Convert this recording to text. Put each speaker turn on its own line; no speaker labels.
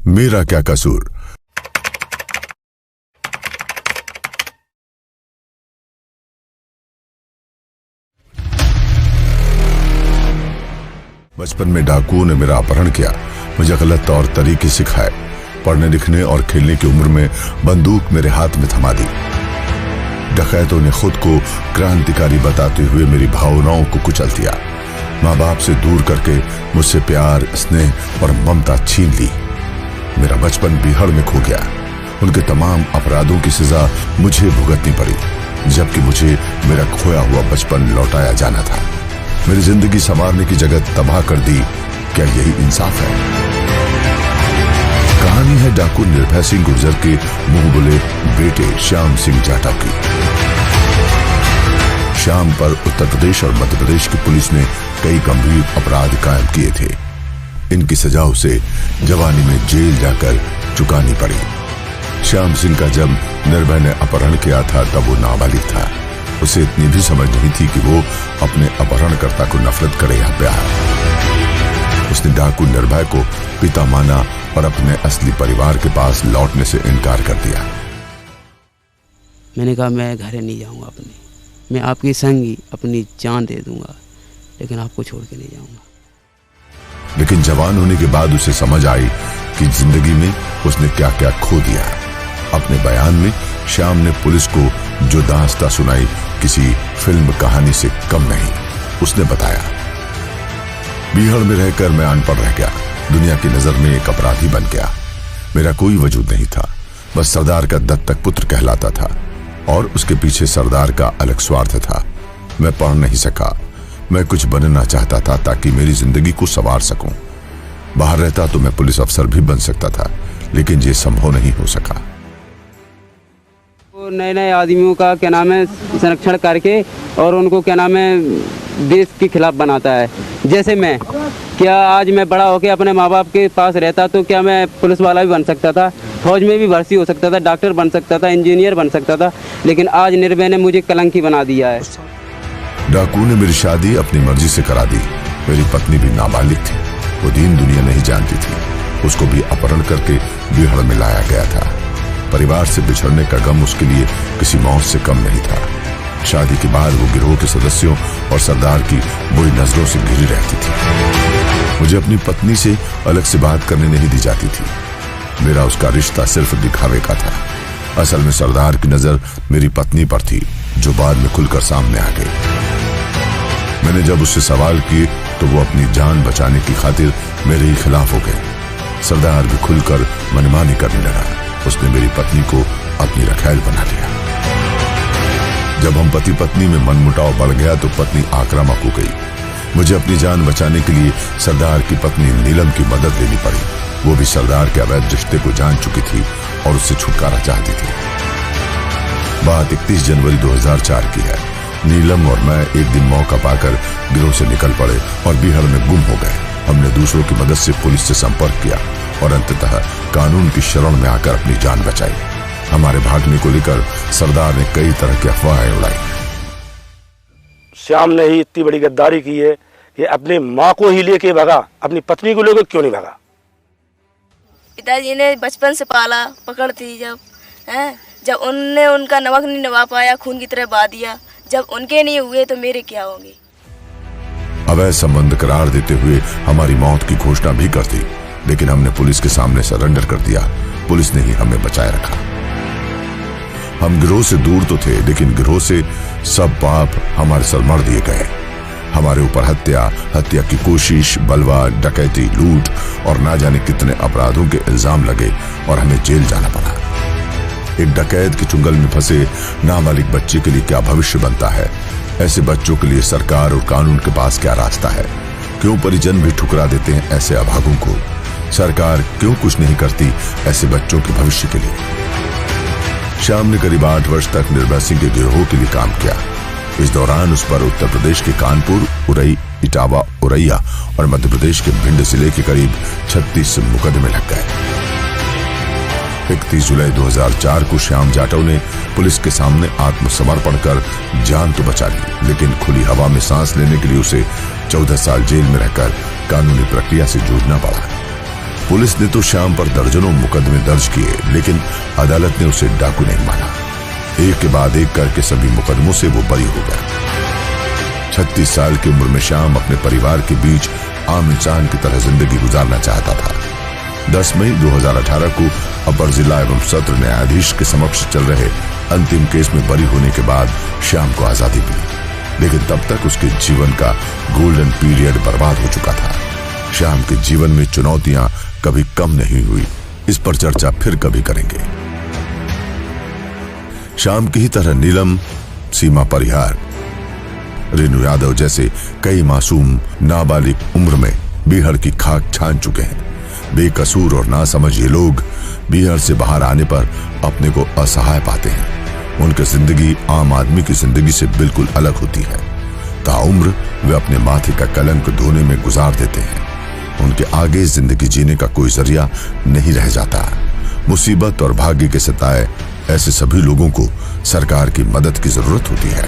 मेरा क्या कसूर। बचपन में डाकुओं ने मेरा अपहरण किया, मुझे गलत तौर तरीके सिखाए, पढ़ने लिखने और खेलने की उम्र में बंदूक मेरे हाथ में थमा दी। डकैतों ने खुद को क्रांतिकारी बताते हुए मेरी भावनाओं को कुचल दिया। माँ बाप से दूर करके मुझसे प्यार, स्नेह और ममता छीन ली। मेरा बचपन बिहड़ में खो गया। उनके तमाम अपराधों की सजा मुझे भुगतनी पड़ी, जबकि मुझे मेरा खोया हुआ बचपन लौटाया जाना था। मेरी जिंदगी संवारने की जगह तबाह कर दी। क्या यही इंसाफ है? कहानी है डाकू निर्भय सिंह गुर्जर के मुंह बोले बेटे श्याम सिंह जाटव की। श्याम पर उत्तर प्रदेश और मध्य प्रदेश की पुलिस ने कई गंभीर अपराध कायम किए थे। इनकी सजा उसे जवानी में जेल जाकर चुकानी पड़ी। श्याम सिंह का जब निर्भय ने अपहरण किया था तब वो नाबालिग था। उसे इतनी भी समझ नहीं थी कि वो अपने अपहरणकर्ता को नफरत करे या प्यार। उसने डाकू निर्भय को पिता माना और अपने असली परिवार के पास लौटने से इनकार कर दिया।
मैंने कहा मैं घर नहीं जाऊंगा, मैं आपकी संगी अपनी जान दे दूंगा, लेकिन आपको छोड़ के नहीं जाऊंगा।
लेकिन जवान होने के बाद उसे समझ आई कि जिंदगी में उसने क्या क्या खो दिया। अपने बयान में श्याम ने पुलिस को जो दास्तां सुनाई किसी फिल्म कहानी से कम नहीं। उसने बताया, बिहड़ में रहकर मैं अनपढ़ रह गया, दुनिया की नजर में एक अपराधी बन गया। मेरा कोई वजूद नहीं था, बस सरदार का दत्तक पुत्र कहलाता था और उसके पीछे सरदार का अलग स्वार्थ था। मैं पढ़ नहीं सका। मैं कुछ बनना चाहता था ताकि मेरी जिंदगी को संवार सकूं। बाहर रहता तो मैं पुलिस अफसर भी बन सकता था, लेकिन ये संभव नहीं हो सका।
नए नए आदमियों का क्या नाम है संरक्षण करके और उनको क्या नाम है देश के खिलाफ बनाता है। जैसे मैं क्या आज मैं बड़ा होकर अपने माँ बाप के पास रहता तो क्या मैं पुलिस वाला भी बन सकता था, फौज में भी भर्ती हो सकता था, डॉक्टर बन सकता था, इंजीनियर बन सकता था, लेकिन आज निर्भय ने मुझे कलंकी बना दिया है।
डाकू ने मेरी शादी अपनी मर्जी से करा दी। मेरी पत्नी भी नाबालिग थी, वो दीन दुनिया नहीं जानती थी। उसको भी अपहरण करके बिहड़ में लाया गया था। परिवार से बिछड़ने का गम उसके लिए किसी मौत से कम नहीं था। शादी के बाद वो गिरोह के सदस्यों और सरदार की बुरी नजरों से घिरी रहती थी। मुझे अपनी पत्नी से अलग से बात करने नहीं दी जाती थी। मेरा उसका रिश्ता सिर्फ दिखावे का था। असल में सरदार की नजर मेरी पत्नी पर थी, जो बाद में खुलकर सामने आ गई। मैंने जब उससे सवाल किए तो वो अपनी जान बचाने की खातिर मेरे ही खिलाफ हो गए। सरदार भी खुलकर मनमानी करने लगा। उसने मेरी पत्नी को अपनी रखैल बना लिया। जब हम पति पत्नी में मनमुटाव बढ़ गया तो पत्नी आक्रामक हो गई। मुझे अपनी जान बचाने के लिए सरदार की पत्नी नीलम की मदद लेनी पड़ी। वो भी सरदार के अवैध रिश्ते को जान चुकी थी और उससे छुटकारा चाहती थी। बात 31 जनवरी 2004 की है। नीलम और मैं एक दिन मौका पाकर गिरोह से निकल पड़े और बिहड़ में गुम हो गए। हमने दूसरों की मदद से पुलिस से संपर्क किया और अंततः कानून की शरण में आकर अपनी जान बचाई। हमारे भागने को लेकर सरदार ने कई तरह की अफवाहें उड़ाई।
श्याम ने ही इतनी बड़ी गद्दारी की है कि अपनी माँ को ही लेके भागा, अपनी पत्नी को लेकर क्यों नहीं भागा?
पिताजी ने बचपन से पाला, पकड़ थी जब उनने उनका नमक नहीं निभा पाया, खून की तरह बहा दिया। जब उनके नहीं हुए तो मेरे क्या होंगे?
अवैध संबंध करार देते हुए हमारी मौत की घोषणा भी कर दी, लेकिन हमने पुलिस के सामने सरेंडर कर दिया। पुलिस ने ही हमें बचाए रखा। हम गिरोह से दूर तो थे, लेकिन गिरोह से सब पाप हमारे सर मढ़ दिए गए। हमारे ऊपर हत्या की कोशिश, बलवा, डकैती, लूट और ना जाने कितने अपराधों के इल्जाम लगे और हमें जेल जाना पड़ा। एक डकैत के चुंगल में फंसे नाबालिग बच्चे के लिए क्या भविष्य बनता है? ऐसे बच्चों के लिए सरकार और कानून के पास क्या रास्ता है? क्यों परिजन भी ठुकरा देते हैं ऐसे अभागों को? सरकार क्यों कुछ नहीं करती ऐसे बच्चों के भविष्य के लिए? श्याम ने करीब 8 वर्ष तक निर्भय सिंह के गिरोह के लिए काम किया। इस दौरान उस पर उत्तर प्रदेश के कानपुर, उरई, इटावा, औरैया और मध्य प्रदेश के भिंड जिले के करीब 36 मुकदमे लग गए। 31 जुलाई 2004 को श्याम जाटव ने पुलिस के सामने आत्मसमर्पण कर जान तो बचा ली, लेकिन खुली हवा में सांस लेने के लिए उसे 14 साल जेल में रहकर कानूनी प्रक्रिया से जूझना पड़ा। पुलिस ने तो श्याम पर दर्जनों मुकदमे दर्ज किए, लेकिन अदालत ने उसे डाकू नहीं माना। एक के बाद एक करके सभी मुकदमों से वो बरी हो गया। 36 साल की उम्र में श्याम अपने परिवार के बीच आम इंसान की तरह जिंदगी गुजारना चाहता था। 10 मई 2018 को अपर जिला एवं सत्र न्यायाधीश के समक्ष चल रहे अंतिम केस में बरी होने के बाद श्याम को आजादी मिली, लेकिन तब तक उसके जीवन का गोल्डन पीरियड बर्बाद हो चुका था। श्याम के जीवन में चुनौतियां कभी कम नहीं हुई, इस पर चर्चा फिर कभी करेंगे। श्याम की ही तरह नीलम, सीमा परिहार, रेणु यादव जैसे कई मासूम नाबालिग उम्र में बीहड़ की खाक छान चुके हैं। बेकसूर और नासमझ ये लोग बीहड़ से बाहर आने पर अपने को असहाय पाते हैं। उनकी जिंदगी आम आदमी की जिंदगी से बिल्कुल अलग होती है। ताउम्र वे अपने माथे का कलंक धोने में गुजार देते हैं। उनके आगे जिंदगी जीने का कोई जरिया नहीं रह जाता। मुसीबत और भाग्य के सताए ऐसे सभी लोगों को सरकार की मदद की जरूरत होती है।